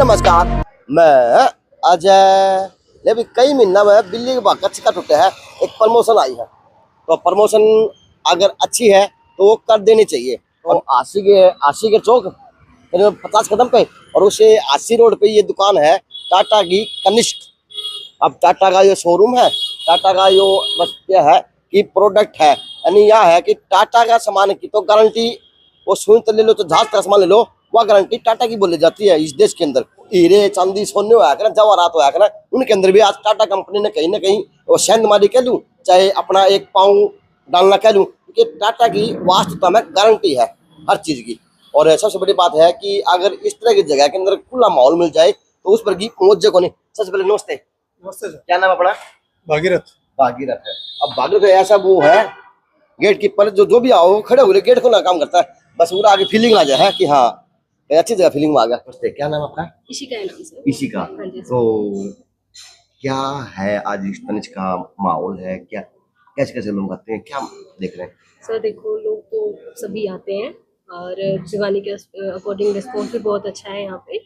नमस्कार, मैं अजय। अभी कई महीना में बिल्ली के भाग का टूटे है। एक प्रमोशन आई है, तो प्रमोशन अगर अच्छी है तो वो कर देनी चाहिए। और आशी के चौक 50 कदम पे और उसे आशी रोड पे ये दुकान है टाटा की कनिष्क। अब टाटा का ये शोरूम है, टाटा का यो बस ये है कि प्रोडक्ट है, यानी यह है कि टाटा का सामान की तो गारंटी, वो सुई तो ले लो तो जहाज का सामान ले लो, वह गारंटी टाटा की बोली जाती है। इस देश के अंदर हीरे चांदी सोने होया करना, जवाहरात होया करना, उनके अंदर भी आज टाटा कंपनी ने कहीं ना कहीं वो सेंधमारी कह लूँ, चाहे अपना एक पाँव डालना कह लूँ, कि टाटा की वास्तविकता में गारंटी है हर चीज की। और सबसे बड़ी बात है कि अगर इस तरह की जगह के अंदर खुला माहौल मिल जाए तो उस पर की मौजे को नहीं। सबसे पहले नमस्ते। नमस्ते सर। क्या नाम अपना? भागीरथ। भागीरथ है। अब भागीरथ ऐसा वो है गेट कीपर, जो भी आओ खड़े हुए गेट खोलना काम करता है, बस पूरा आगे फीलिंग आ जाए है कि हाँ अच्छी जगह फीलिंग में आ गया। नमस्ते, क्या नाम आपका? इशिका है नाम सर। इशिका। तो क्या है आज इस तनिष्क का माहौल है, क्या कैसे कैसे लोग आते हैं, क्या देख रहे हैं? सर देखो, लोग तो सभी आते हैं और दिवाली के अकॉर्डिंग रिस्पॉन्स भी बहुत अच्छा है यहाँ पे।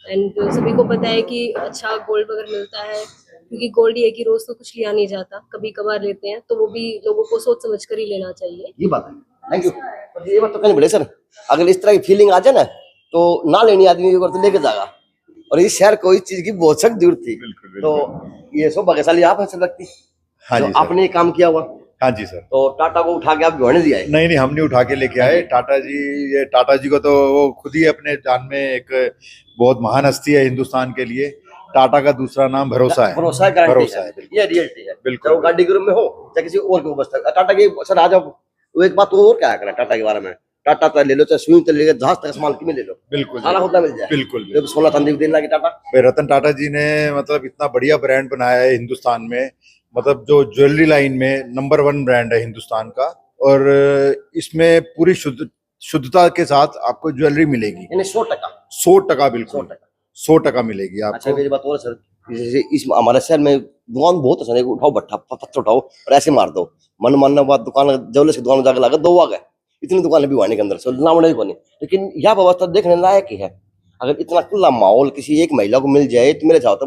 एंड सभी को पता है कि अच्छा गोल्ड वगैरह मिलता है, क्योंकि गोल्ड ये कि रोज तो कुछ लिया नहीं जाता, कभी कभार लेते हैं, तो वो भी लोगों को सोच समझ कर ही लेना चाहिए। ये बात है, थैंक यू। तो ये बात तो कहनी पड़े सर, अगर इस तरह की फीलिंग आ जाए ना तो ना लेनी आदमी तो लेके जाएगा। और इस शहर को इस चीज की बहुत सख्त जरूरत थी। तो ये सब भाग्यशाली आप है सर व्यक्ति। हाँ जी, आपने काम किया हुआ। हाँ जी सर। तो टाटा को उठा के आप भिवाने दिया है? नहीं, हम नहीं उठा के लेके आए। टाटा जी को तो वो खुद ही अपने जान में एक बहुत महान हस्ती है हिंदुस्तान के लिए। टाटा का दूसरा नाम भरोसा है। भरोसा है, भरोसा है, ये रियलिटी है। बिल्कुल, वो गाड़ी के रूप में हो चाहे किसी और के बस टाटा के सर आ जाओ। वो एक बात और क्या है टाटा के बारे में, टाटा तो ले लो, चाहे स्विंग तो ले लो, जहाज तक सामान में ले लो, बिल्कुल सारा होता मिल जाए। बिल्कुल, जब सोना चांदी देना की टाटा रतन टाटा जी ने मतलब इतना बढ़िया ब्रांड बनाया है हिंदुस्तान में, मतलब जो ज्वेलरी लाइन में नंबर 1 ब्रांड है हिंदुस्तान का। और इसमें पूरी शुद्धता के साथ आपको ज्वेलरी मिलेगी, 100% बिल्कुल 100% मिलेगी आपको। अच्छा मेरी बात और सर, इस हमारे शहर में दुकान बहुत है, उठाओ भट्ठा पत्थर उठाओ और ऐसे मार दो, मन मानना बात दुकान ज्वेलर्स की दुकान जाकर लगा 2 आ गए, इतनी दुकानें भी वाने के अंदर से नामड़े को नहीं। लेकिन यह व्यवस्था देखने लायक ही है। अगर इतना खुला माहौल किसी एक महिला को मिल जाए तो मेरे चाहते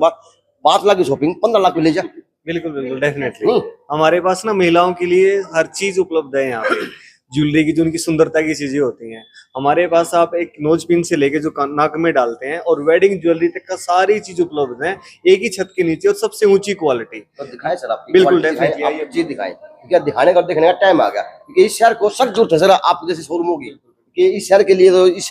5 लाख की शॉपिंग 15 लाख में ले जा। बिल्कुल डेफिनेटली। हमारे पास ना महिलाओं के लिए हर चीज उपलब्ध है यहाँ पे। ज्वेलरी की जो उनकी सुंदरता की चीजें होती हैं हमारे पास, आप एक नोज पिन से लेके जो नाक में डालते हैं और वेडिंग ज्वेलरी तक का सारी चीज उपलब्ध है एक ही छत के नीचे और सबसे ऊंची क्वालिटी। तो दिखाएं सर आप? बिल्कुल डेफिनेटली, आप चीज दिखाएं, क्योंकि दिखाने का देखने का टाइम आ गया, क्योंकि इस शहर को सख्त जरूरत है सर आप जैसे शोरूम होगी। कि इस शहर के लिए तो इस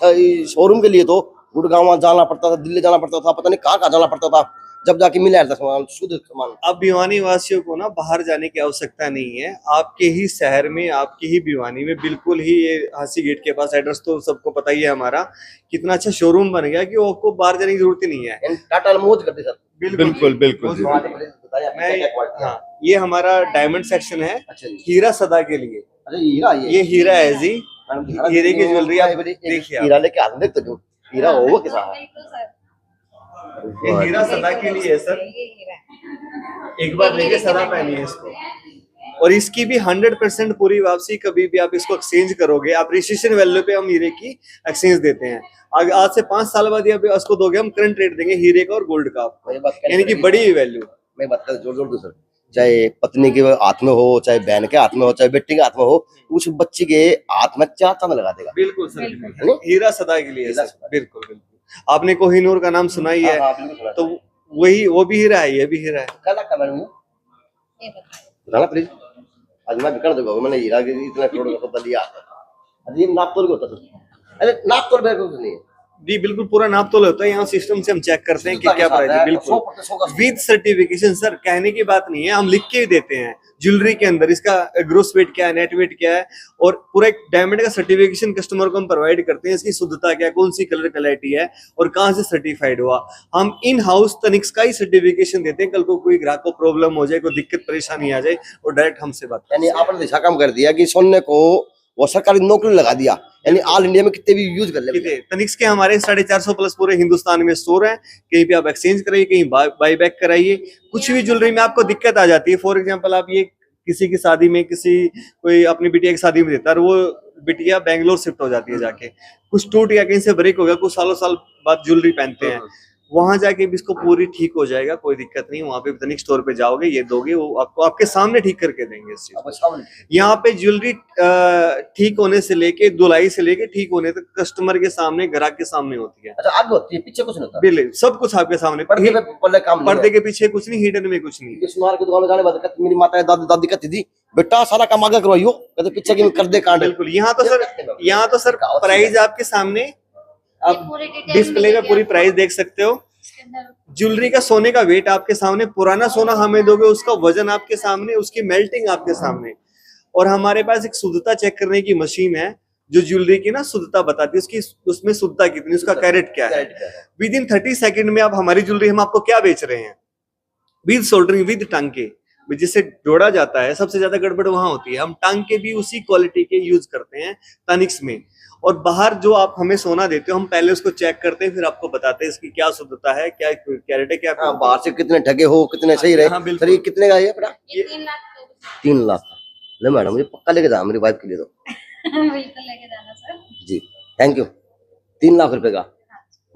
शोरूम के लिए तो गुड़गांव जाना पड़ता था, दिल्ली जाना पड़ता था, पता नहीं कहाँ जाना पड़ता था, जब जाके मिला था सामान, शुद्ध सामान। अब भिवानी वासियों को ना बाहर जाने की आवश्यकता नहीं है, आपके ही शहर में, आपकी ही भिवानी में बिल्कुल ही ये हासी गेट के पास, एड्रेस तो सबको पता ही है हमारा, कितना अच्छा शोरूम बन गया कि वो आपको बाहर जाने की जरूरत ही नहीं है। टाटा मौज करते सर। बिल्कुल। हाँ, ये हमारा डायमंड सेक्शन है। अच्छा, हीरा सदा के लिए। अच्छा हीरा, ये हीरा है जी, हीरे की ज्वेलरी आप देखिए। हीरा लेके हाथ देख तो जो हीरा हो किसा है, ये हीरा सदा के लिए है सर। एक बार लेके सदा पहनिए इसको, और इसकी भी 100% पूरी वापसी। कभी भी आप इसको एक्सचेंज करोगे, आप रजिस्ट्रेशन वैल्यू पे हम हीरे की एक्सचेंज देते हैं। आज से 5 साल बाद या उसको दोगे हम करंट रेट देंगे हीरे का और गोल्ड का आपको, यानी कि बड़ी वैल्यू। मैं बात कर जोड़ दो सर, चाहे पत्नी के हाथ में हो, चाहे बहन के हाथ में हो, चाहे बेटी के हाथ में हो, उस बच्ची के हाथ में 4 चांद लगा देगा। बिल्कुल सर, बिल्कुल। बिल्कुल। हीरा सदा के लिए है हीरा सर, सदा। बिल्कुल बिल्कुल। आपने कोहिनूर का नाम सुना ही है, हाँ, बिल्कुल सुना। तो वही वो भी हीरा है, ये भी हीरा है। क्या लगता है मैडम ये? बताना प्लीज। आज मैं बिकड़ दूंगा, मैंने हीरा के इतना करोड़ का सौदा लिया। अरे ये नाप तोल के होता सर। अरे नाप तोल मेरे को नहीं है। जी बिल्कुल, पूरा नाप तोल होता है, यहाँ सिस्टम से हम चेक करते हैं कि क्या प्राइस है। बिल्कुल 100% का विद सर्टिफिकेशन सर, कहने की बात नहीं है, हम लिख के ही देते हैं ज्वेलरी के अंदर इसका ग्रोस वेट क्या है, नेट वेट क्या है, और पूरा एक डायमंड का सर्टिफिकेशन कस्टमर को हम प्रोवाइड करते हैं, इसकी शुद्धता क्या है, कौन सी कलर क्लैरिटी है और कहाँ से सर्टिफाइड हुआ। हम इन हाउस तनिक्स का ही सर्टिफिकेशन देते हैं, कल को कोई ग्राहक को प्रॉब्लम हो जाए, कोई दिक्कत परेशानी आ जाए और डायरेक्ट हमसे बात यानी आपने दिशा काम कर दिया कि सोने को वो सरकारी नौकरी लगा दिया, यानी ऑल इंडिया में कितने भी यूज कर ले। तनिक्स के हमारे 450 प्लस पूरे हिंदुस्तान में स्टोर है, कहीं पे आप एक्सचेंज कराइए, कहीं बाई बैक कराइए, कुछ भी ज्वेलरी में आपको दिक्कत आ जाती है। फॉर एग्जांपल आप ये किसी की शादी में, किसी कोई अपनी बिटिया की शादी में देता है और वो बिटिया बैंगलोर शिफ्ट हो जाती है, जाके कुछ टूट गया, कहीं से ब्रेक हो गया, कुछ सालों साल बाद ज्वेलरी पहनते हैं, वहां जाके भी इसको पूरी ठीक हो जाएगा, कोई दिक्कत नहीं। वहां पे तनिक स्टोर पे जाओगे, ये दोगे, वो आपको आपके सामने ठीक करके देंगे इस चीज को। यहाँ पे ज्वेलरी ठीक होने से लेके, धुलाई से लेके ठीक होने तक कस्टमर के सामने, ग्राहक के सामने होती है। अच्छा, आगे होती है, पीछे कुछ नहीं होता। बिल्कुल सब कुछ आपके सामने, पर्दे पे पल्ले काम पर्दे के पीछे कुछ नहीं, हिडन में कुछ नहीं। सुनार की दुकान में जाने बाद मेरी माता दादी दादी कहती थी, बेटा सारा काम आगे करवाइयो, कहते पीछे की कर दे कांड। बिल्कुल, यहाँ तो सर प्राइस आपके सामने, आप डिस्प्ले में पूरी प्राइस देख सकते हो। ज्वेलरी का सोने का वेट आपके सामने, पुराना सोना हमें दोगे उसका वजन आपके सामने, उसकी मेल्टिंग आपके सामने, और हमारे पास एक शुद्धता चेक करने की मशीन है जो ज्वेलरी की ना शुद्धता बताती है, उसकी उसमें शुद्धता कितनी, उसका कैरेट क्या है। विद इन 30 सेकंड में आप हमारी ज्वेलरी हम आपको क्या बेच रहे हैं, विद सोल्डरिंग, विद टांके, जिससे जोड़ा जाता है। सबसे ज्यादा गड़बड़ वहां होती है, हम टांके भी उसी क्वालिटी के यूज करते हैं तनिक्स में। और बाहर जो आप हमें सोना देते हो, हम पहले उसको चेक करते हैं, फिर आपको बताते हैं इसकी क्या शुद्धता है, क्या कैरेट है, क्या बाहर से कितने ठगे हो, कितने सही रहे। हाँ, बिल्कुल। सर ये कितने का है बेटा? ये 3 लाख का। 3 लाख का। ले मैडम, मुझे पक्का लेके जाना, मेरी वाइफ के लिए तो। बिल्कुल लेके जाना sir ji thank you. 3 lakh रुपए का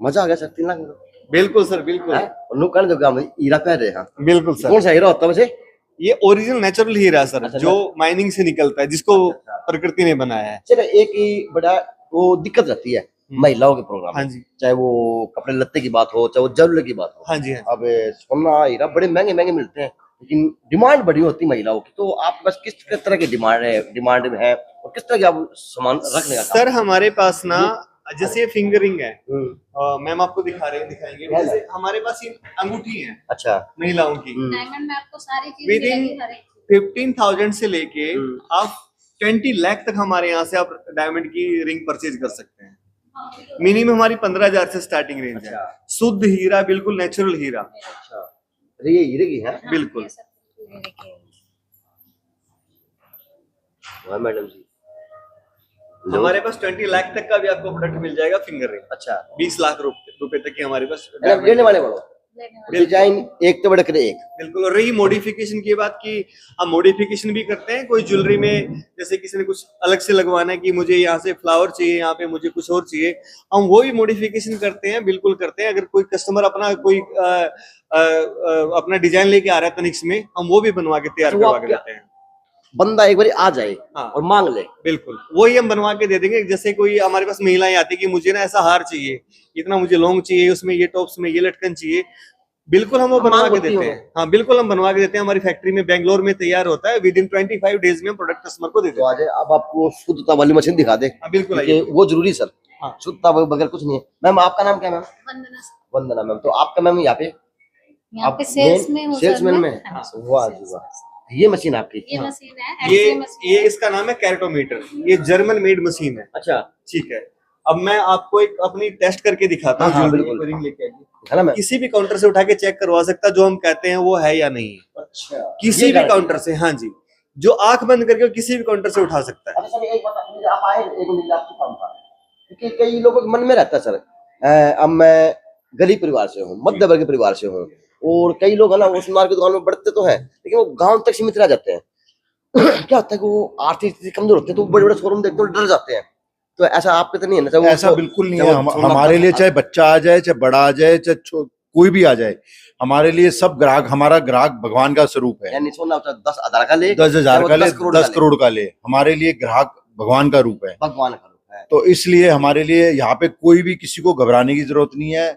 मजा आ गया सर। 3 लाख में बिल्कुल सर, बिल्कुल और नुक कहने दो हीरा पहन रहे हैं। बिल्कुल सर। कौन सा हीरा होता है वैसे? ये ओरिजिनल नेचुरल हीरा है सर, अच्छा, जो माइनिंग से निकलता है, जिसको प्रकृति ने बनाया है। चलो एक ही बड़ा वो दिक्कत रहती है महिलाओं के प्रोग्राम हाँ में, जी, चाहे वो कपड़े लत्ते की बात हो, चाहे वो ज्वेलरी की बात हो। हाँ जी, हाँ। अब सोना हीरा बड़े महंगे महंगे मिलते हैं, लेकिन डिमांड बड़ी होती है महिलाओं की। तो आप बस किस किस तरह की डिमांड है और किस तरह के आप सामान रखने का काम? सर हमारे पास ना, जैसे ये फिंगरिंग है, मैम आपको दिखाएंगे, जैसे हमारे पास ये अंगूठी है अच्छा महिलाओं की, डायमंड में आपको सारी चीज विद मिलेगी, इन हर एक 15,000 से लेके आप 20 लाख तक हमारे यहाँ से आप डायमंड की रिंग परचेज कर सकते हैं। मिनिमम हमारी 15,000 से स्टार्टिंग रेंज है। अच्छा। शुद्ध हीरा, बिल्कुल नेचुरल हीरा, अच्छा, अरे ये हीरे की है? बिल्कुल। वाह मैडम जी, हमारे पास 20 लाख तक का भी आपको प्रोडक्ट मिल जाएगा फिंगर रिंग। अच्छा 20 लाख रुपए तक की हमारे पास लेने वाले बोलो, डिजाइन एक तो बड़े करे एक। बिल्कुल। और रही मॉडिफिकेशन की बात, की हम मॉडिफिकेशन भी करते हैं। कोई ज्वेलरी में जैसे किसी ने कुछ अलग से लगवाना है कि मुझे यहाँ से फ्लावर चाहिए, यहाँ पे मुझे कुछ और चाहिए, हम वो भी मॉडिफिकेशन करते हैं, बिल्कुल करते हैं। अगर कोई कस्टमर अपना कोई अपना डिजाइन लेके आ रहा है तनिक्स में, हम वो भी बनवा के तैयार करवा के देते हैं। बंदा एक बार आ जाए हाँ, और मांग ले, बिल्कुल वही हम बनवा के दे देंगे। जैसे कोई हमारे पास महिलाएं आती है कि मुझे ना ऐसा हार चाहिए, इतना मुझे लॉन्ग चाहिए, उसमें ये टॉप्स में ये लटकन चाहिए, बिल्कुल हम वो बनवा के देते हैं। हाँ बिल्कुल हम बनवा के देते हैं। हमारी फैक्ट्री में बेंगलोर में तैयार होता है, विद इन 25 डेज में हम प्रोडक्ट कस्टमर को देते तो हैं। आज अब आपको शुद्धता वाली मशीन दिखा दे। हाँ, बिल्कुल क्योंकि आइए। वो जरूरी सर, हाँ। शुद्धता बगैर कुछ नहीं है। मैम आपका नाम क्या है? मैम वंदना सर। वंदना मैम। तो आपका मैम यहाँ पे यहाँ पे सेल्स में हूँ सर सेल्समैन मैं। में? हाँ, वाह जी वाह। ये मशीन आपकी? ये मशीन है, ये एक्सरे मशीन ये है। इसका नाम है कैरेटोमीटर। ये जर्मन मेड मशीन है। अच्छा ठीक है, अब मैं आपको एक अपनी टेस्ट करके दिखाता हूँ। हाँ, ज्वेलरी बिल्कुल। की रिंग लेके आइए। है ना मैम? किसी भी काउंटर से उठा के चेक करवा सकता, जो हम कहते हैं वो है या नहीं है। अच्छा किसी भी काउंटर से, हाँ जी, जो आंख बंद करके किसी भी काउंटर से उठा सकता है। अच्छा सर एक बात मुझे आप आए एक मिनट आपके काम का, क्योंकि कई लोगों के मन में रहता है सर, अब मैं गरीब परिवार से हूँ, मध्य वर्ग के परिवार से हूँ, और कई लोग है ना वो सुनार की दुकान में बढ़ते तो हैं, लेकिन वो गांव तक सीमित रह जाते हैं। क्या होता है कि वो आर्थिक स्थिति कमजोर होते हैं, तो बड़े बड़े शोरूम देखते हैं डर जाते हैं। तो ऐसा आपके तो नहीं है ना? ऐसा बिल्कुल नहीं है। हमारे लिए चाहे बच्चा आ जाए, चाहे बड़ा आ जाए, चाहे कोई भी आ जाए, हमारे लिए सब ग्राहक, हमारा ग्राहक भगवान का स्वरूप है। यानी सोना 10,000 का ले, 10,000 का ले, 10 का करोड़ का ले, हमारे लिए ग्राहक भगवान का रूप है। भगवान का रूप है। तो इसलिए हमारे लिए यहाँ पे कोई भी किसी को घबराने की जरूरत नहीं है,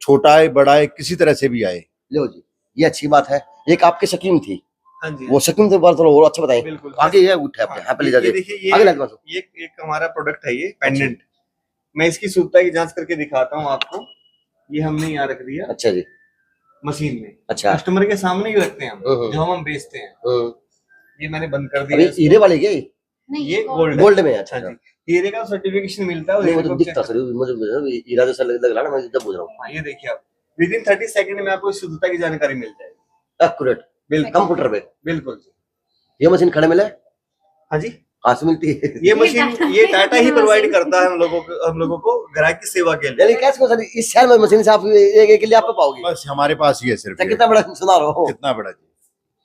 छोटा है बड़ा है किसी तरह से भी आए। लो जी, ये अच्छी बात है। एक आपकी स्कीम थी, हाँ जी, वो स्कीम के बारे में थोड़ा और अच्छा बताइए। बिल्कुल। आगे ये उठे अपने यहाँ पे ले ये जाइए, देखिए, आगे लग जाओ। ये एक हमारा प्रोडक्ट है, ये पेंडेंट। मैं इसकी शुद्धता की जांच करके दिखाता हूँ आपको। ये हमने यहाँ रख दिया अच्छा जी, मशीन में, अच्छा। कस्टमर के सामने ही रखते हैं हम, जो हम बेचते हैं। ये मैंने बंद कर अभी दिया इसको। हीरे वाले के ये गोल्ड गोल्ड में है, अच्छा हाँ जी, हीरे का सर्टिफिकेशन मिलता है और नहीं, वो हीरे तो को दिखता check सर, मुझे हीरा जैसा लग रहा है ना, मैं जब बोल रहा हूँ। हाँ, ये देखिए आप, विद इन 30 सेकंड में आपको शुद्धता की जानकारी मिल जाएगी। एक्यूरेट, बिल्कुल कंप्यूटर पे। बिल्कुल जी। ये मशीन खड़े मिले, हाँ जी, कहाँ से मिलती है? ये मशीन ये टाटा ही प्रोवाइड करता है हम लोगों को ग्राहक की सेवा के लिए। यानी कैसे को सर इस शहर में मशीन से आप एक के लिए आप पाओगे? बस हमारे पास ही है सिर्फ अच्छा, ये। कितना बड़ा सुना रहा हो। कितना बड़ा जी।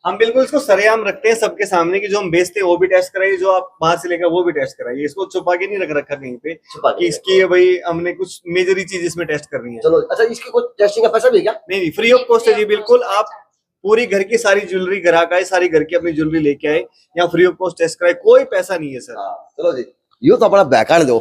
हम बिल्कुल इसको सरेआम रखते हैं सबके सामने कि जो हम बेचते हैं वो भी टेस्ट कराइए, जो आप बाहर से लेकर वो भी टेस्ट कराइए। इसको छुपा के नहीं रखा कहीं पे छुपा कि के इसकी भाई हमने कुछ मेजर चीज इसमें टेस्ट करनी है। चलो, अच्छा इसकी कुछ टेस्टिंग का पैसा भी है क्या? नहीं, फ्री ऑफ कॉस्ट है जी, बिल्कुल। आप पूरी घर की सारी ज्वेलरी, ग्राहक आए सारी घर की अपनी ज्वेलरी लेके आए, यहाँ फ्री ऑफ कॉस्ट टेस्ट कराए, कोई पैसा नहीं है सर। हाँ, चलो जी, यो तो अपना बैकार दो,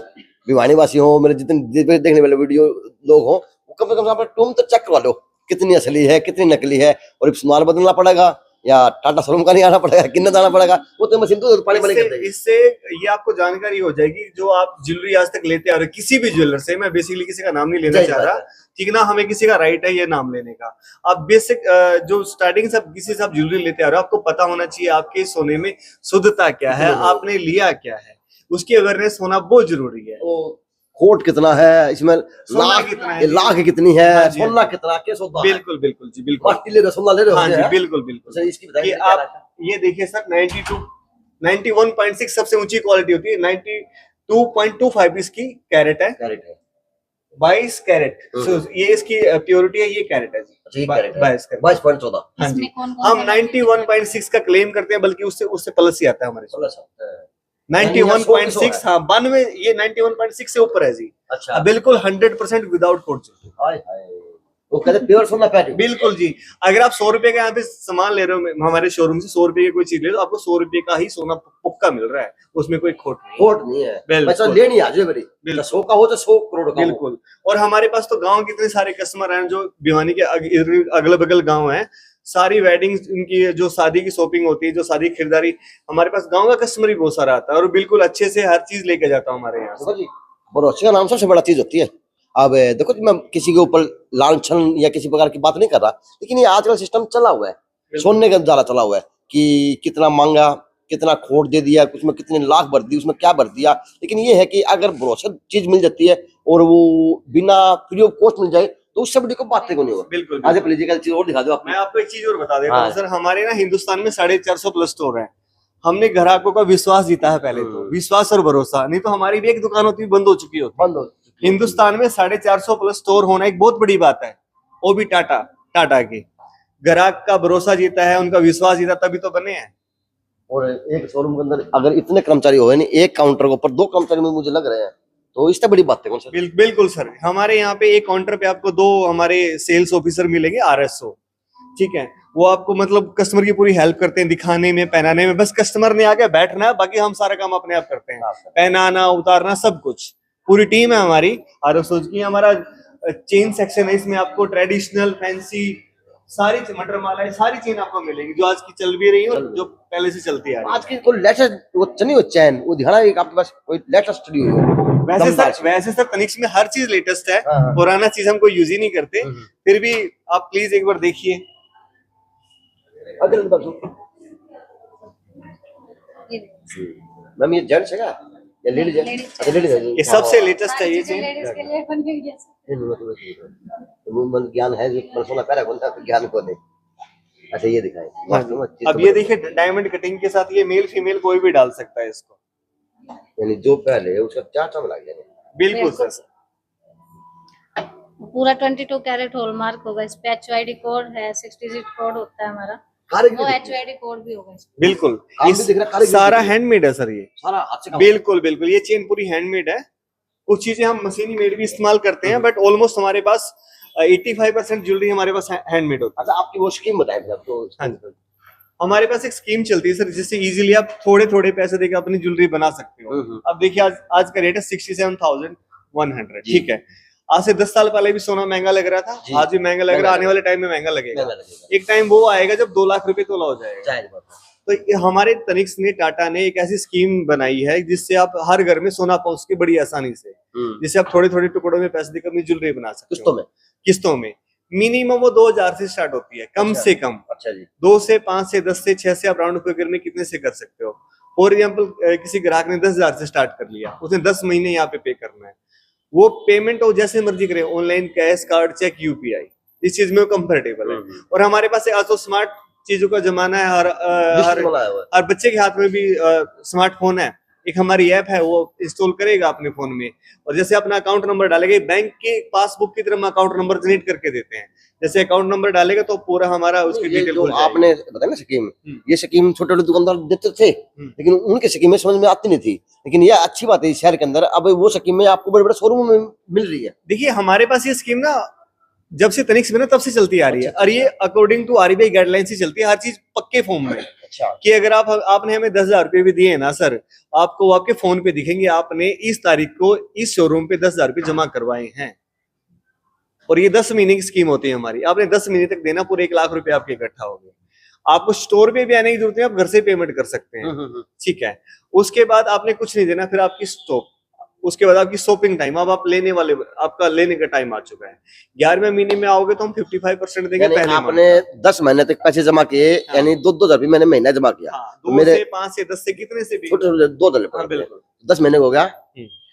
भिवानी वासी हो, मेरे जितने देखने वाले वीडियो लोग हो, वो कम से कम अपना टूम तो चेक करवा लो, कितनी असली है कितनी नकली है, और सामान बदलना पड़ेगा या टाटा शोरूम का नहीं आना पड़ेगा, कितना जाना पड़ेगा, वो तो मशीन तो पानी पानी कर देगी। इससे ये आपको जानकारी हो जाएगी, जो आप ज्वेलरी आज तक लेते आ रहे हो किसी भी ज्वेलर से, मैं बेसिकली किसी का नाम नहीं लेना सही चाह बात रहा, है। ठीक ना, हमें किसी का राइट है ये नाम लेने का। आप बेसिक जो स्टार्टिंग से आप किसी से आप ज्वेलरी लेते आ रहे हो, आपको पता होना चाहिए आपके सोने में शुद्धता क्या है, आपने लिया क्या है, उसकी अवेयरनेस होना बहुत जरूरी है। वो खोट कितना है इसमें, सोना लाख कितना है, ये लाख कितनी है, हाँ जी, सोना कितना, क्या सोना है? बिल्कुल बिल्कुल जी, बिल्कुल। माटी ले रहे हो, सोना ले रहे हो, हाँ जी, है? बिल्कुल बिल्कुल। अच्छा, इसकी बताइए कि क्या आप राशि? ये देखिए सर, 91.6 सबसे ऊंची क्वालिटी होती है, 92.25 इसकी कैरेट है, कैरेट है। 22 कैरेट। ये इसकी प्योरिटी है, ये कैरेट है अच्छा, ये जी, कैरेट है। 22 कैरेट। 22.14 हाँ जी, हम 91.6 का क्लेम करते हैं, बल्कि उससे उससे प्लस ही आता है हमारे 91.6। हाँ, 92, ये 91.6 से ऊपर है जी। अच्छा, बिल्कुल 100% विदाउट कोड। हाय हाय, वो कहते प्योर सोना पैट। बिल्कुल जी। अगर आप 100 रुपए का यहाँ पे सामान ले रहे हो हमारे शोरूम से, 100 रुपए की कोई चीज ले लो, आपको 100 रुपए का ही सोना पक्का मिल रहा है, उसमें कोई खोट नहीं। खोट नहीं है, बिल्कुल। पैसा लेनी आ जाए बड़ी, 100 का हो तो 100 करोड़ का हो। बिल्कुल। और हमारे पास तो गांव के इतने सारे कस्टमर हैं, जो भिवानी के अगल बगल गांव हैं, सारी वेडिंग उनकी जो शादी की शॉपिंग होती है, जो शादी की खरीदारी, हमारे पास गांव का कस्टमर ही बहुत सारा आता है, और बिल्कुल अच्छे से हर चीज लेके जाता हूँ हमारे यहाँ से। देखो जी, भरोसे का नाम सबसे बड़ा चीज होती है। अब देखो जी, मैं किसी के ऊपर लांछन या किसी प्रकार की बात नहीं कर रहा, लेकिन ये आजकल सिस्टम चला हुआ है, सोने का ज्यादा चला हुआ है कि कितना मांगा, कितना खोट दे दिया, उसमें कितने लाख भर दी, उसमें क्या भर दिया। लेकिन ये है कि अगर भरोसे चीज मिल जाती है और वो बिना फ्री ऑफ कॉस्ट मिल जाए, तो उससे बड़ी कोई बात नहीं होगा। बिल्कुल। आगे लीजिएगा, चीज और दिखा दो आप। मैं आपको एक चीज और बता देता हाँ। हूँ सर, हमारे ना हिंदुस्तान में 450 प्लस स्टोर है। हमने ग्राहकों का विश्वास जीता है पहले तो, विश्वास और भरोसा, नहीं तो हमारी भी एक दुकान होती बंद हो चुकी होती। बंद हो हिंदुस्तान में 450 प्लस स्टोर होना एक बहुत बड़ी बात है, वो भी टाटा के। ग्राहक का भरोसा जीता है, उनका विश्वास जीता, तभी तो बने हैं। और एक शोरूम के अंदर अगर इतने कर्मचारी हो, यानी एक काउंटर के ऊपर 2 कर्मचारी में मुझे लग रहे हैं, तो इससे बड़ी बात है कौन सा? बिल्कुल सर, हमारे यहाँ पे एक काउंटर पे आपको 2 हमारे सेल्स ऑफिसर मिलेंगे, RSO, ठीक है। वो आपको मतलब कस्टमर की पूरी हेल्प करते हैं, दिखाने में, पहनाने में, बस कस्टमर ने आके बैठना है, बाकी हम सारा काम अपने आप करते हैं, पहनाना, उतारना, सब कुछ पूरी टीम है हमारी RSO की। हमारा चेन सेक्शन है, इसमें आपको ट्रेडिशनल, फैंसी, सारी मटर माला, सारी चेन आपको मिलेगी, जो आज की चल भी रही है और जो पहले से चलती आ रही है। आज की कोई लेटेस्ट वो चनी हो चैन, वो दिखाना एक आपके पास कोई लेटेस्ट स्टूडियो हो। वैसे सर तनिष्क में हर चीज लेटेस्ट है, हाँ। पुराना चीज हम कोई यूज ही नहीं करते, फिर भी आप प्लीज एक बार देखिए। मैम, ये जेंट्स है क्या या लेडीज है? अच्छा, लेडीज है। ये सबसे लेटेस्ट है ये चेन। लेडीज के लिए बन गई है। मन ज्ञान है जो परसों पहले कौन था, ज्ञान को नहीं। अच्छा, ये दिखाए। अब ये देखिए, डायमंड कटिंग के साथ ये मेल फीमेल कोई भी डाल सकता है इसको, यानी जो पहले है उसका क्या चमक लग जाएगा। बिल्कुल सर। पूरा 22 कैरेट हॉलमार्क होगा, इस पे HYD कोड है, 6 डिजिट कोड होता है हमारा, वो HYD कोड भी होगा इस पे। बिल्कुल, काम भी दिख रहा है, कारीगरी सारा दिख रही है। हैंडमेड है सर, ये सारा हाथ से काम। बिल्कुल बिल्कुल, ये चेन पूरी हैंडमेड है, कुछ चीजें हम मशीनी मेड भी इस्तेमाल करते हैं, बट ऑलमोस्ट हमारे पास 85% ज्वेलरी हमारे पास हैंडमेड होती अच्छा, आपकी वो स्कीम बताएं फिर आपको। हाँ जी। है। हमारे पास एक स्कीम चलती है सर, जिससे इजीली आप थोड़े थोड़े पैसे देकर अपनी ज्वेलरी बना सकते हो। अब देखिए आज का रेट है 67,100, ठीक है। आज से 10 साल पहले भी सोना महंगा लग रहा था, आज भी महंगा लग रहा है, आने वाले टाइम में महंगा लगेगा। एक टाइम वो आएगा जब 2 लाख रुपए तोला हो जाएगा। तो ये हमारे तनिष्क ने, टाटा ने एक ऐसी स्कीम बनाई है जिससे आप हर घर में सोना पहुंच के बड़ी आसानी से, जिससे आप थोड़े थोड़े टुकड़ों में पैसे देकर अपनी ज्वेलरी बना सकते हो। किस्तों में मिनिमम वो 2000 से स्टार्ट होती है, कम से कम। अच्छा जी। 2 से 5 से 10 से 6 से आप राउंड फिगर में कितने से कर सकते हो। फॉर एग्जाम्पल किसी ग्राहक ने 10,000 से स्टार्ट कर लिया, उसने 10 महीने यहाँ पे करना है। वो पेमेंट वो जैसे मर्जी करे, online, cash, card, cheque, UPI, इस चीज में वो कंफर्टेबल है। और हमारे पास आज तो स्मार्ट चीजों का जमाना है, हर बच्चे के हाथ में भी स्मार्टफोन है। एक हमारी ऐप है, वो इंस्टॉल करेगा अपने फोन में, और जैसे अपना अकाउंट नंबर डालेगा, बैंक के पासबुक की तरह हम अकाउंट नंबर जनरेट करके देते हैं। जैसे अकाउंट नंबर डालेगा तो पूरा हमारा उसकी डिटेल खुल जाएगी। आपने बताया ना स्कीम, ये स्कीम छोटे छोटे दुकानदार देते थे, लेकिन उनकी स्कीम में समझ में आती नहीं थी। लेकिन ये अच्छी बात है इस शहर के अंदर अब वो स्कीम में आपको बड़े बड़े शोरूम में मिल रही है। देखिए हमारे पास ये स्कीम ना जब से तनिष्क में ना तब से चलती आ रही है, और ये अकॉर्डिंग टू आरबीआई गाइडलाइन से चलती है, हर चीज पक्के फॉर्म में। अच्छा। कि अगर आपने हमें 10,000 रुपए भी दिए ना सर, आपको आपके फोन पे दिखेंगे आपने इस तारीख को इस शोरूम पे 10,000 रुपए जमा करवाए हैं। और ये 10 महीने की स्कीम होती है हमारी, आपने 10 महीने तक देना, पूरे 1 लाख रुपए आपके इकट्ठा हो गए। आपको स्टोर पे भी आने की जरूरत है, आप घर से पेमेंट कर सकते हैं, ठीक है। उसके बाद आपने कुछ नहीं देना, फिर आपकी स्टॉक, उसके बाद आपकी शॉपिंग टाइम, अब आप लेने वाले, आपका लेने का टाइम आ चुका है। 11वें महीने में आओगे तो हम 55% देंगे। पहले आपने 10 महीने तक पैसे जमा किए, यानी 2,000 रुपए मैंने महीना जमा किया। 2 से 5 से 10 से कितने से भी 2,000, बिल्कुल 10 महीने हो गया,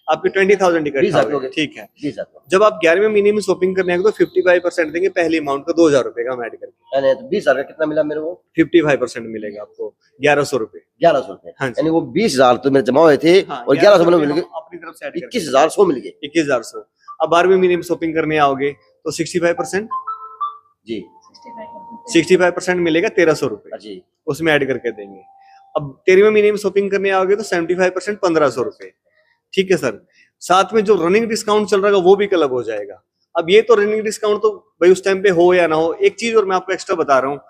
आपके 20,000 इकट्ठा हो गए, ठीक है। जब आप 11वें महीने में शॉपिंग करने आएंगे तो 55% देंगे पहले अमाउंट का, 2,000 रुपए का हम ऐड करके। 20,000 का कितना मिला मेरे को? 55% मिलेगा आपको, 1,100 रुपए। 1,100 रुपए, यानी वो 20,000 तो मेरे जमा हुए थे, और 1,100 मिल गए अपनी तरफ से, 21,100 मिल गए। 21,100। अब 12वें महीने में शॉपिंग करने आओगे तो 65% जी, 65% मिलेगा, 1,300 रुपए जी, उसमें ऐड करके देंगे। अब 13वें महीने में शॉपिंग करने आओगे तो 75% 1,500 रुपए, ठीक है सर। साथ में जो रनिंग डिस्काउंट चल रहा है वो भी क्लब हो जाएगा। अब ये तो रनिंग डिस्काउंट तो भाई उस टाइम पे हो या ना हो। एक चीज और मैं आपको एक्स्ट्रा बता रहा हूँ,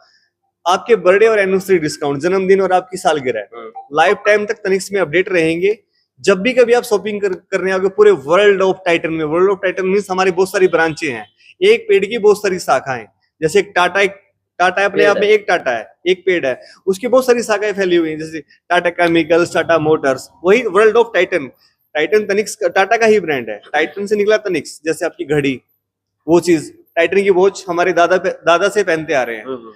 आपके बर्थडे और एनिवर्सरी डिस्काउंट, जन्मदिन और आपकी सालगिरह, लाइफ टाइम तक तनिष्क में अपडेट रहेंगे। जब भी कभी आप शॉपिंग करने आओगे पूरे वर्ल्ड ऑफ टाइटन में, वर्ल्ड ऑफ टाइटन मींस हमारी बहुत सारी ब्रांचें हैं, एक पेड़ की बहुत सारी शाखाएं। जैसे एक टाटा अपने आप में एक टाटा है, एक पेड़ है, उसकी बहुत सारी शाखाएं फैली हुई हैं, जैसे टाटा केमिकल्स, टाटा मोटर्स, वही वर्ल्ड ऑफ टाइटन। टाइटन तनिष्क टाटा का ही ब्रांड है, टाइटन से निकला तनिष्क। जैसे आपकी घड़ी, वो चीज, टाइटन की वॉच हमारे दादा से पहनते आ रहे हैं।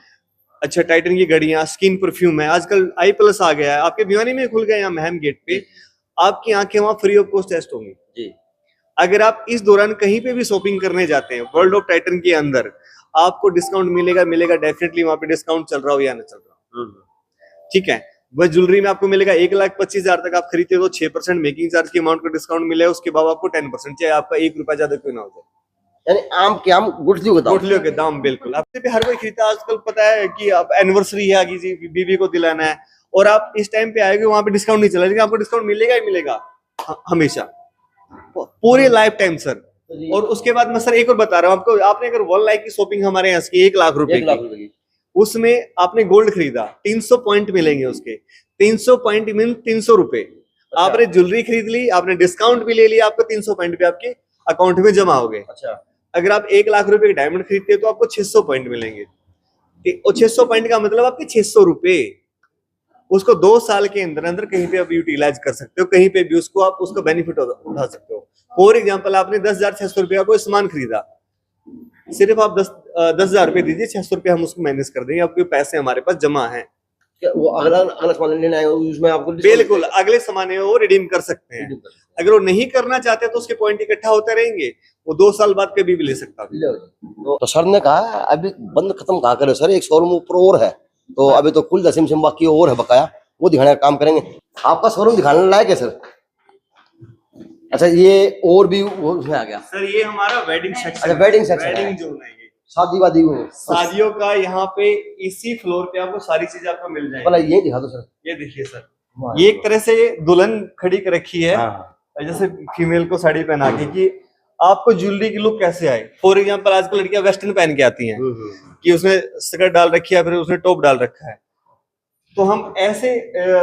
अच्छा, टाइटन की घड़ियां, स्किन परफ्यूम है, आजकल i+ आ गया है, आपके भिवानी में खुल गया, यहाँ महम गेट पे आपकी आंखें वहां फ्री ऑफ कॉस्ट टेस्ट होंगी जी। अगर आप इस दौरान कहीं पे भी शॉपिंग करने जाते हैं वर्ल्ड ऑफ टाइटन के अंदर, आपको डिस्काउंट मिलेगा डेफिनेटली, वहां पे डिस्काउंट चल रहा हो या ना चल रहा हो, ठीक है। वह ज्वेलरी में आपको मिलेगा 1,25,000 तक आप खरीदते हो तो 6% मेकिंग चार्ज की अमाउंट का डिस्काउंट मिलेगा, उसके बाद आपको 10%, चाहे आपका 1 रुपया ज्यादा क्यों ना हो जाए। यानी आम के आम गुठलियों के दाम, बिल्कुल। आपसे पे हर कोई खरीदता, आजकल पता है कि अब एनिवर्सरी है आगे जी, बीबी को दिलाना है, और आप इस टाइम पे आएंगे वहां पे डिस्काउंट नहीं चला, लेकिन आपको डिस्काउंट मिलेगा ही मिलेगा हमेशा, पूरे लाइफ टाइम सर। और उसके बाद मैं सर एक और बता रहा हूँ आपको, आपने अगर 1 लाख की शॉपिंग हमारे यहाँ की 1 लाख रुपए की, उसमें आपने गोल्ड खरीदा, 300 पॉइंट मिलेंगे उसके। 300 पॉइंट मीन 300 रुपए। अच्छा। आपने ज्वेलरी खरीद ली, आपने डिस्काउंट भी ले लिया, आपको 300 पॉइंट पे आपके अकाउंट में जमा हो गए। अच्छा। अगर आप 1 लाख रुपए के डायमंड खरीदते हैं तो आपको 600 पॉइंट मिलेंगे, और 600 पॉइंट का मतलब आपके 600 रुपए, उसको 2 साल के अंदर अंदर कहीं पे आप यूटिलाइज कर सकते हो, कहीं पे भी उसको आप उसका बेनिफिट उठा सकते हो। फॉर एग्जाम्पल, आपने 10,600 रुपया कोई सामान खरीदा, सिर्फ आप 10,000 रुपए दीजिए, 600 रुपया हम उसको मैनेज कर देंगे, आपके पैसे हमारे पास जमा है। वो अगला सामान लेना है उसमें आपको बिल्कुल अगले सामान है वो रिडीम कर सकते हैं। अगर वो नहीं करना चाहते तो उसके पॉइंट इकट्ठा होते रहेंगे, वो 2 साल बाद कभी भी ले सकता है। तो सर ने कहा अभी बंद खत्म कहा करे सर, एक शोरूम ऊपर और है, तो अभी तो कुल 10 बाकी और है बकाया, वो दिखाने का काम करेंगे। आपका शोरूम दिखाने लायक है सर? अच्छा, ये और भी वो उसमें आ गया सर, ये हमारा वेडिंग सेक्शन। अच्छा, वेडिंग सेक्शन, वेडिंग जोन है, शादी वादी शादियों का। यहाँ पे इसी फ्लोर पे आपको सारी चीजें आपको मिल जाएंगी। ये दिखा दो सर। ये देखिए सर, ये एक तरह से दुल्हन खड़ी कर रखी है, जैसे फीमेल को साड़ी पहना के कि आपको ज्वेलरी की लुक कैसे आए। फॉर एग्जांपल आजकल लड़कियां वेस्टर्न पहन के आती हैं कि उसने स्कर्ट डाल रखी है, फिर उसने टॉप डाल रखा है, तो हम ऐसे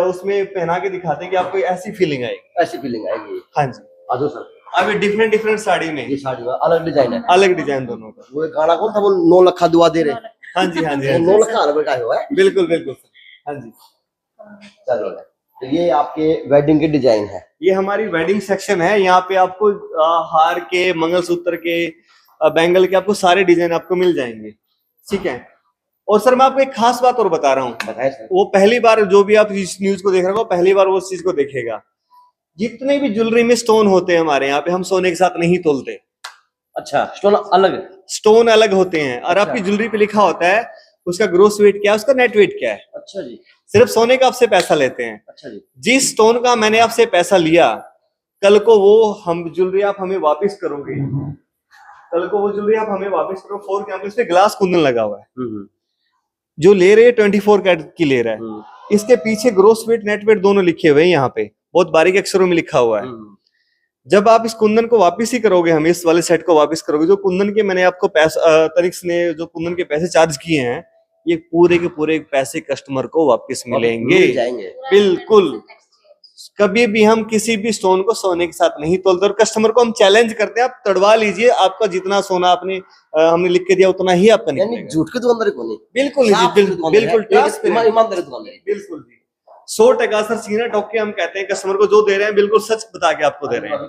उसमें पहना के दिखाते हैं कि आपको ऐसी फीलिंग आएगी। ऐसी फीलिंग आएगी। हाँ जी। आजो सर, अब ये डिफरेंट साड़ी में, ये साड़ी में अलग डिजाइन है, अलग डिजाइन दोनों का। वो गाना कौन था वो 9 लखा दुआ दे रहे? हाँ जी, हाँ जी, हाँ 9 जी, लखा रुपए का है। बिल्कुल बिल्कुल सर। हाँ जी। चलो, तो ये आपके वेडिंग के डिजाइन है। ये हमारी वेडिंग सेक्शन है। यहाँ पे आपको हार के, मंगलसूत्र के, बैंगल के, आपको सारे डिजाइन आपको मिल जाएंगे। ठीक है। और सर मैं आपको एक खास बात और बता रहा हूँ, बताएं सर। वो पहली बार जो भी आप इस न्यूज को देख रहे हो, पहली बार वो उस चीज को देखेगा। जितने भी ज्वेलरी में स्टोन होते हैं हमारे यहाँ पे, हम सोने के साथ नहीं तोलते। अच्छा, स्टोन अलग? स्टोन अलग होते हैं, और अच्छा। आपकी ज्वेलरी पे लिखा होता है उसका ग्रोस वेट क्या है, उसका नेट वेट क्या है। अच्छा जी। सिर्फ सोने का आपसे पैसा लेते हैं। अच्छा जी। जिस स्टोन का मैंने आपसे पैसा लिया, कल को वो हम ज्वेलरी आप हमें वापस करोगे, कल को वो ज्वेलरी आप हमें वापस करोगे, 4 ग्राम इस पे ग्लास कुंदन लगा हुआ है। जो ले रहे हैं 24 कैरेट की ले रहा है। इसके पीछे ग्रोस वेट, नेट वेट दोनों लिखे हुए हैं, यहाँ पे बहुत बारीक अक्षरों में लिखा हुआ है। जब आप इस कुंदन को वापस ही करोगे, हम इस वाले सेट को वापस करोगे, जो कुंदन के मैंने आपको पैसा, तनिष्क ने जो कुंदन के पैसे चार्ज किए हैं, ये पूरे के पूरे पैसे कस्टमर को वापस मिलेंगे। मिल जाएंगे। बिल्कुल। कभी भी हम किसी भी स्टोन को सोने के साथ नहीं तोलते, और कस्टमर को हम चैलेंज करते हैं, आप तड़वा लीजिए, आपका जितना सोना आपने हमने लिख के दिया उतना ही आपका निकलेगा। झूठ की दुकानदारी को नहीं। बिल्कुल जी, बिल्कुल ट्रांसपेरेंट, ईमानदारी दुकानदारी। बिल्कुल जी, 100% सर। सीना ठोक के हम कहते हैं कस्टमर को जो दे रहे हैं बिल्कुल सच बता के आपको दे रहे हैं।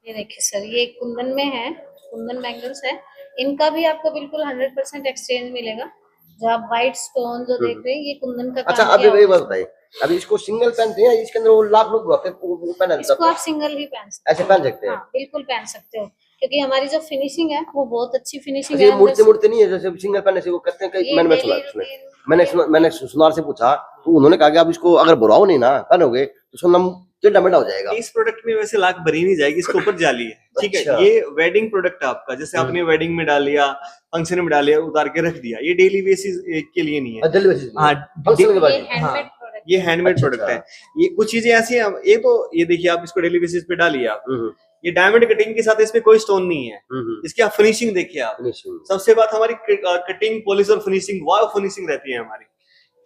ये देखिए सर, ये कुंदन में है, कुंदन बैंगल्स है। इनका भी आपको बिल्कुल 100% एक्सचेंज मिलेगा। जो आप व्हाइट स्टोन जो देख रहे हैं, ये कुंदन का अच्छा, काम अभी किया वही हुआ बात बताइए, अभी इसको सिंगल पहनते हैं, इसके अंदर वो लाख लोग होते हैं, वो पहन है। इसको आप सिंगल ही पहन सकते ऐसे पहन सकते हैं? हाँ, बिल्कुल पहन सकते हो, क्योंकि हमारी जो फिनिशिंग है वो बहुत अच्छी फिनिशिंग ये है। मुड़ते मुड़ते नहीं है जैसे सिंगल पहनने से वो कहते हैं कि मैंने सुनार से पूछा, तो उन्होंने कहा कि आप इसको अगर बुराओ नहीं ना पहनोगे तो उसका नाम टेढ़ा मेढ़ा हो जाएगा। इस प्रोडक्ट में वैसे लाख भरी नहीं जाएगी, इसके ऊपर जाली है। ठीक अच्छा। है। ये वेडिंग प्रोडक्ट है आपका, जैसे आपने वेडिंग में डाल लिया, फंक्शन में डाल लिया, उतार के रख दिया, ये डेली बेसिस के लिए नहीं है। डेली बेसिस हाँ, हैंडमेड प्रोडक्ट, ये हैंडमेड प्रोडक्ट है। ये कुछ चीजें ऐसी हैं, ये तो ये देखिए आप इसको डेली बेसिस पे डालिए आप, ये डायमंड कटिंग के साथ इसमें कोई स्टोन नहीं है। इसकी आप फिनिशिंग देखिए आप, सबसे बात हमारी कटिंग, पॉलिश और फिनिशिंग, वाव फिनिशिंग रहती है हमारी।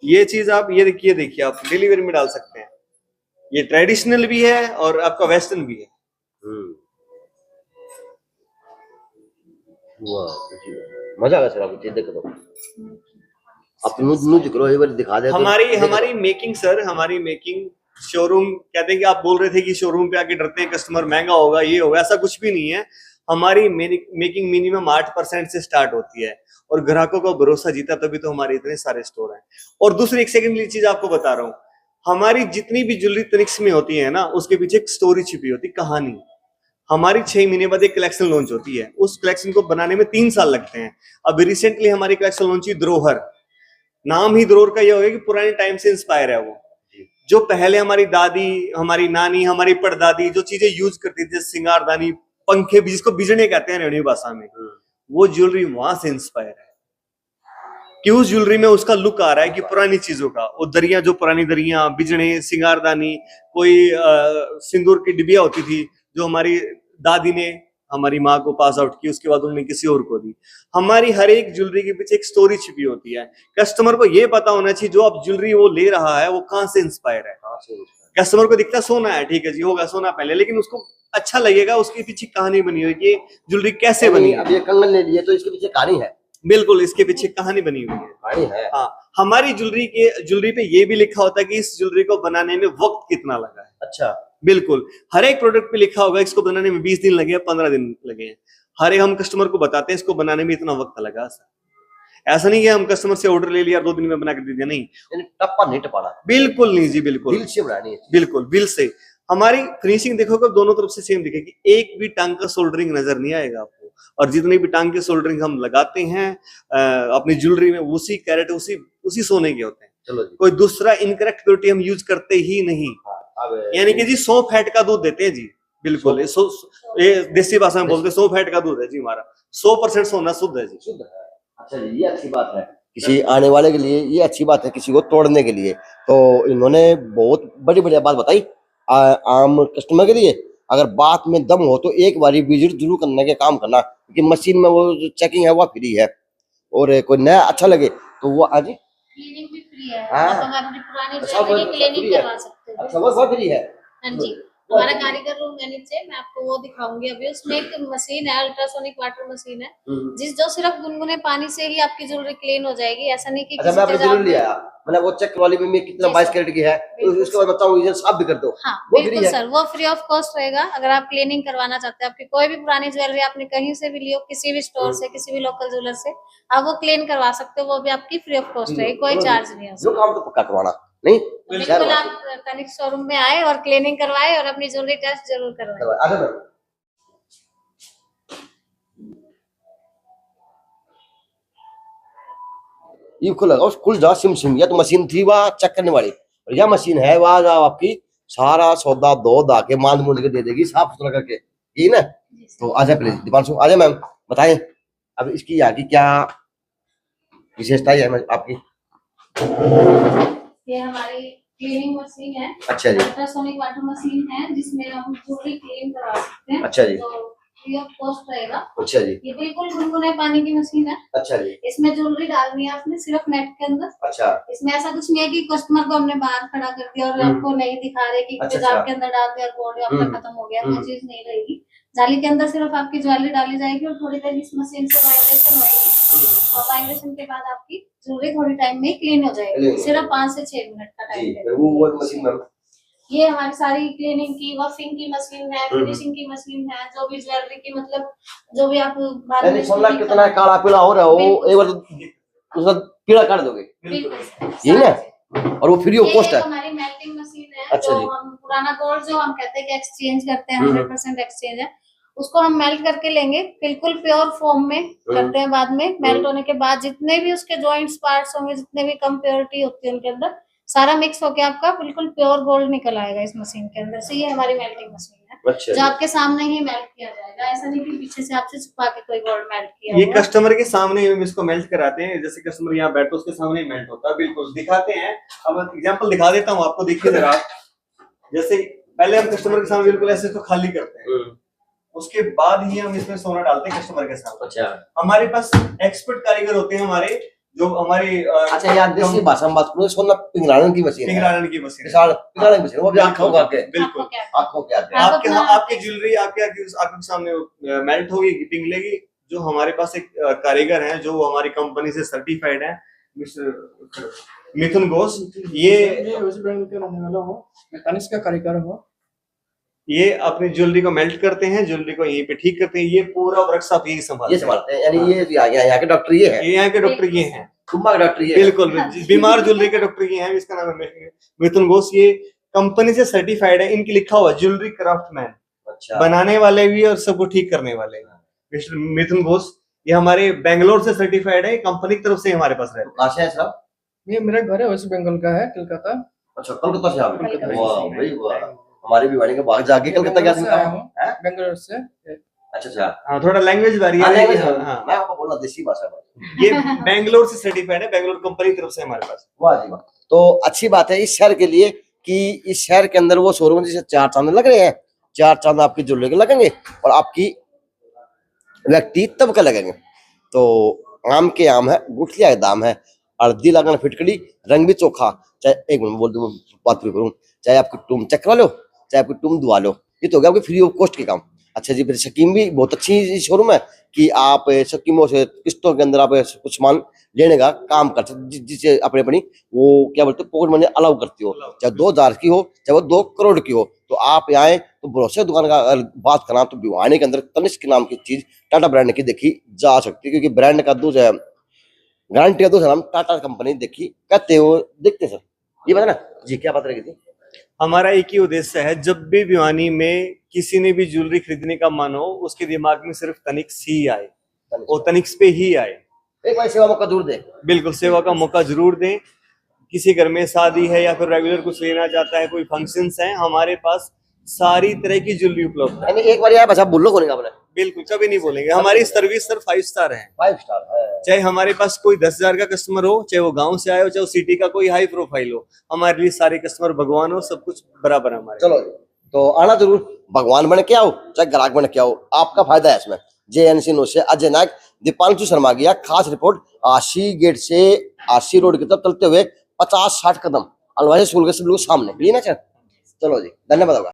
ये चीज आप ये देखिए आप डेली वेयर में डाल सकते हैं। ये ट्रेडिशनल भी है और आपका वेस्टर्न भी है। मजा आ गया सर, आपको देखो तो आप नुज करो, एक बार दिखा दे। हमारी मेकिंग सर, हमारी मेकिंग शोरूम, कहते हैं कि आप बोल रहे थे कि शोरूम पे आके डरते हैं कस्टमर, महंगा होगा, ये होगा, ऐसा कुछ भी नहीं है। हमारी मेकिंग मिनिमम 8% से स्टार्ट होती है, और ग्राहकों का भरोसा जीता तभी तो हमारे इतने सारे स्टोर हैं। और दूसरी एक सेकंडली चीज आपको बता रहा हूँ, हमारी जितनी भी ज्वेलरी तनिष्क में होती है ना, उसके पीछे एक स्टोरी छिपी होती है, कहानी। हमारी 6 महीने बाद एक कलेक्शन लॉन्च होती है, उस कलेक्शन को बनाने में 3 साल लगते हैं। अभी रिसेंटली हमारी कलेक्शन लॉन्च हुई धरोहर। नाम ही धरोहर का ये हो गया कि पुराने टाइम से इंस्पायर है वो। जो पहले हमारी दादी, हमारी नानी, हमारी परदादी जो चीजें यूज करती थी, जैसे सिंगारदानी, पंखे, जिसको बिजने कहते हैं रेवन्यू भाषा में, वो ज्वेलरी वहां से इंस्पायर है। कि उस ज्वेलरी में उसका लुक आ रहा है कि पुरानी चीजों का, वो दरिया, जो पुरानी दरिया, बिजने, सिंगारदानी, कोई सिंदूर की डिबिया होती थी जो हमारी दादी ने हमारी माँ को पास आउट की, उसके बाद उन्होंने किसी और को दी। हमारी हर एक ज्वेलरी के पीछे एक स्टोरी छिपी होती है। कस्टमर को ये पता होना चाहिए जो आप ज्वेलरी वो ले रहा है वो कहाँ से इंस्पायर है। कस्टमर को दिखता सोना है, ठीक है जी, होगा सोना पहले, लेकिन उसको अच्छा लगेगा उसके पीछे कहानी बनी हुई है, ज्वेलरी कैसे बनी है। अब ये कंगन ले लिए तो इसके पीछे कहानी है। बिल्कुल, इसके पीछे कहानी बनी हुई है। हाँ, हमारी ज्वेलरी पे ये भी लिखा होता है कि इस ज्वेलरी को बनाने में वक्त कितना लगा है। अच्छा, बिल्कुल, हर एक प्रोडक्ट पे लिखा होगा इसको बनाने में 20 दिन लगे, 15 दिन लगे हैं। हर एक हम कस्टमर को बताते हैं इसको बनाने में इतना वक्त लगा सर। ऐसा नहीं कि हम कस्टमर से ऑर्डर ले लिया 2 दिन में बना कर दे दिया, नहीं, टप्पा नहीं टपाना, बिल्कुल नहीं जी, बिल्कुल दिल से बनानी है, बिल्कुल बिल से। हमारी फिनिशिंग देखोगे दोनों तरफ से सेम दिखेगी, एक भी टांग का सोल्डरिंग नजर नहीं आएगा आपको। और जितने भी टांग के सोल्डरिंग हम लगाते हैं अपनी ज्वेलरी में, उसी कैरेट, उसी सोने के होते हैं। चलो जी। कोई दूसरा इनकरेक्ट प्योरिटी हम यूज करते ही नहीं। यानी कि जी 100 फैट का दूध देते हैं जी, बिल्कुल, ये देसी भाषा में बोलते हैं 100 फैट का दूध है जी हमारा, 100% सोना शुद्ध है जी। शुद्ध है। अच्छा जी, ये अच्छी बात है किसी आने वाले के लिए, ये अच्छी बात है किसी को तोड़ने के लिए। तो इन्होंने बहुत बड़ी बढ़िया बात बताई। आम कस्टमर के लिए अगर बात में दम हो तो एक बारी विजिट जरूर करने के काम करना, क्योंकि मशीन में वो जो चेकिंग है वो फ्री है, और कोई नया अच्छा लगे तो वो आज क्लीनिंग भी फ्री है। हाँ। आप हमारी पुरानी सब ज्वेलरी की फ्री क्लीनिंग है। करवा सकते हो। अच्छा वो फ्री है। हाँ जी, हमारा कारीगर रूम है नीचे, मैं आपको वो दिखाऊंगी अभी। उसमें एक मशीन है, अल्ट्रासोनिक वाटर मशीन है, जो सिर्फ गुनगुने पानी से ही आपकी ज्वेलरी क्लीन हो जाएगी। ऐसा नहीं कि अच्छा मैं अपनी जरूर लिया, मैंने वो चेक वाली में कितना जी 22 सर। कैरेट की है, बिल्कुल उसके बाद बताऊँ ये साफ भी कर दो। हाँ वो फ्री बिल्कुल है। सर, वो फ्री ऑफ कॉस्ट रहेगा। अगर आप क्लीनिंग करवाना चाहते हैं, आपकी कोई भी पुरानी ज्वेलरी आपने कहीं से भी ली हो, किसी भी स्टोर से, किसी भी लोकल ज्वेलर से, आप वो क्लीन करवा सकते हो। वो भी आपकी फ्री ऑफ कॉस्ट रहेगी, कोई चार्ज नहीं है जो उसका। काम तो पक्का करवाना नहीं। बिल्कुल आप तनिक शोरूम में आए और क्लीनिंग करवाए और अपनी ज्वेलरी टेस्ट जरूर करवाए। आगे बढ़ो। ये खुल लगा खुल जा सिम सिम, या तो मशीन थी वह चेक करने वाली, और यह मशीन है वह आपकी सारा सौदा दो दा के मान मूंद के दे देगी साफ सुथरा करके, यही ना। तो आजा प्लीज दीपांशु, आजा मैम बताएं अब इसकी यहाँ की क्या विशेषता है मैम आपकी। ये हमारी क्लीनिंग मशीन है। अच्छा जी। अल्ट्रासोनिक वाटर मशीन है, जिसमें हम ज्वेलरी क्लीन करवा सकते हैं। अच्छा जी। तो फ्री ऑफ कॉस्ट रहेगा। अच्छा जी। ये बिल्कुल गुनगुने पानी की मशीन है। अच्छा जी। इसमें ज्वेलरी डालनी है आपने सिर्फ नेट के अंदर। अच्छा। इसमें ऐसा कुछ नहीं है कि कस्टमर को हमने बाहर खड़ा कर दिया और आपको नहीं दिखा रहे कि अच्छा, तेजाब अच्छा। के अंदर डाल दिया, गोल्ड आपका खत्म हो गया, वो चीज नहीं रहेगी। जाली के अंदर सिर्फ आपकी ज्वेलरी डाली जाएगी और थोड़ी देर इस मशीन से वाइब्रेशन होगी, और वाइब्रेशन के बाद आपकी ज्वेलरी थोड़ी टाइम में क्लीन हो जाएगी। सिर्फ 5 से 6 मिनट का टाइम जी, वो मशीन मैम। ये हमारी सारी क्लीनिंग की, वॉशिंग की मशीन है, फिनिशिंग की मशीन है, जो भी ज्वेलरी की मतलब जो भी आप बाद में सोना कितना काला पीला हो रहा है वो एक बार उसका पीला कर दोगे, यही ना, और वो फ्री ऑफ कॉस्ट है। हमारी मेल्टिंग मशीन है। अच्छा जो जी। हम पुराना गोल्ड जो हम कहते हैं कि एक्सचेंज करते हैं, 100% एक्सचेंज है, उसको हम मेल्ट करके लेंगे, बिल्कुल प्योर फॉर्म में करते हैं। बाद में मेल्ट होने के बाद जितने भी उसके जॉइंट्स पार्ट्स होंगे, जितने भी कम प्योरिटी होती है उनके अंदर, सारा मिक्स होके आपका बिल्कुल प्योर गोल्ड निकल आएगा इस मशीन के अंदर से। ये हमारी मेल्टिंग मशीन है। अच्छा जो आपके सामने ही मेल्ट किया जाएगा, ऐसा नहीं कि पीछे से आपसे छुपा के कोई गोल्ड मेल्ट किया ये होगा। कस्टमर के सामने हम इसको मेल्ट कराते हैं। जैसे कस्टमर यहाँ बैठो उसके सामने मेल्ट होता है, बिल्कुल दिखाते हैं। अब एग्जांपल दिखा देता हूँ आपको, देखिए जरा। जैसे पहले हम कस्टमर के सामने बिल्कुल ऐसे तो खाली करते हैं, उसके बाद ही हम इसमें सोना डालते हैं कस्टमर के सामने। अच्छा। हमारे पास एक्सपर्ट कारीगर होते हैं हमारे, जो हमारी अच्छा यार देसी भाषा में बात करो, सोना पिघलाने की मशीन है। पिघलाने की मशीन है। विशाल पिघलाने की मशीन, वो भी आंखों का के बिल्कुल आंखों के आगे। आप आपके अपना- आपकी ज्वेलरी आपके आंखों के सामने मेल्ट होगी, पिघलेगी। जो हमारे पास एक कारीगर हैं जो हमारी कंपनी से सर्टिफाइड है, मिस्टर मिथुन घोष। ये वेस्ट बंगाल का रहने वाला हूँ, मैं तनिष्क का कारीगर हूँ। ये अपनी ज्वेलरी को मेल्ट करते हैं, ज्वेलरी को यहीं पे ठीक करते हैं। ये पूरा वर्कशॉप यही संभालते ये संभालते हैं, यानी ये यहाँ के डॉक्टर ये है, ये यहाँ के डॉक्टर ये हैं। कुंभा के डॉक्टर ये है। बिल्कुल बीमार ज्वेलरी के डॉक्टर ये हैं। इसका नाम है मिथुन घोष। ये कंपनी से सर्टिफाइड है, इनकी लिखा हुआ ज्वेलरी क्राफ्टमैन, अच्छा। बनाने वाले भी और सबको ठीक करने वाले मिस्टर मिथुन घोष। ये हमारे बेंगलोर से सर्टिफाइड है, कंपनी की तरफ से हमारे पास रहते हैं। कहाँ से है साहब? ये मेरा घर है वेस्ट बंगाल का है, कलकत्ता। अच्छा कलकत्ता से आप? कलकत्ता से। वाह भाई वाह, हमारे भी वाणी के बाहर जाके कलकत्ता गया बेंगलोर से आया था। हूँ, बेंगलोर से। अच्छा अच्छा। हाँ, थोड़ा लैंग्वेज वेरी हाँ, है। language है। हाँ, मैं आपको बोला देसी भाषा में। ये बेंगलोर से सर्टिफाइड है, बेंगलोर कंपनी की तरफ से हमारे पास। वाह जी वाह। तो अच्छी बात है इस शहर के लिए कि इस शहर के अंदर वो शोरूम जैसे 4 चांद लग रहे हैं, 4 चांद आपकी ज्वेलरी के लगेंगे और आपकी व्यक्ति तब का लगेंगे। तो आम के आम है, गुठलिया के दाम है, अर्दी लगन फिटकड़ी, रंग भी चोखा। चाहे एक मिनट बोल दूं, बात भी करूं, चाहे आपकी टूम चेक करवा लो, चाहे आपकी टूम दुआ लो, ये तो हो गया आपकी फ्री ऑफ कॉस्ट के काम। अच्छा जी, फिर स्कीम भी बहुत अच्छी शोरूम है कि आप स्कीमों से किस्तों के अंदर आप कुछ सामान लेने का काम कर सकते, जिसे अपने अपनी वो क्या बोलते हैं पॉकेट मनी अलाउ करती हो, चाहे 2000 की हो चाहे वो 2 करोड़ की हो। तो आप यहाँ आए तो भरोसे दुकान का अगर बात करना तो भिवानी के अंदर तनिष्क नाम की चीज टाटा ब्रांड की देखी जा सकती है, क्योंकि ब्रांड का दूसरा गारंटी का दूसरा नाम टाटा कंपनी देखी कहते हो देखते सर। ये बता ना जी, क्या बात रही थी? हमारा एक ही उद्देश्य है, जब भी भिवानी में किसी ने भी ज्वेलरी खरीदने का मन हो, उसके दिमाग में सिर्फ तनिक्स ही आए और तनिक्स पे ही आए। एक बार सेवा मौका दूर दे। बिल्कुल सेवा का मौका जरूर दें। किसी घर में शादी है या फिर रेगुलर कुछ लेना चाहता है, कोई फंक्शंस हैं, हमारे पास सारी तरह की ज्वेलरी उपलब्ध है। यानी एक बार यार बस आप बोलो कोने का अपने बिल्कुल कभी नहीं बोलेंगे। हमारी सर्विस सर 5 स्टार है। 5 स्टार है। चाहे हमारे पास कोई 10,000 का कस्टमर हो, चाहे वो गांव से आए हो, चाहे वो सिटी का कोई हाई प्रोफाइल हो, हमारे लिए सारे कस्टमर भगवान हो, सब कुछ बराबर है हमारे। चलो जी, तो आना जरूर, भगवान बन के आओ चाहे ग्राहक बन के आओ, आपका फायदा है इसमें। JNC न्यूज़ से अजय नायक, दीपांशु शर्मा की खास रिपोर्ट। आशी गेट से आशी रोड की तरफ चलते हुए 50-60 कदम अलवाही स्कूल के सामने, क्लीन है। चलो जी, धन्यवाद।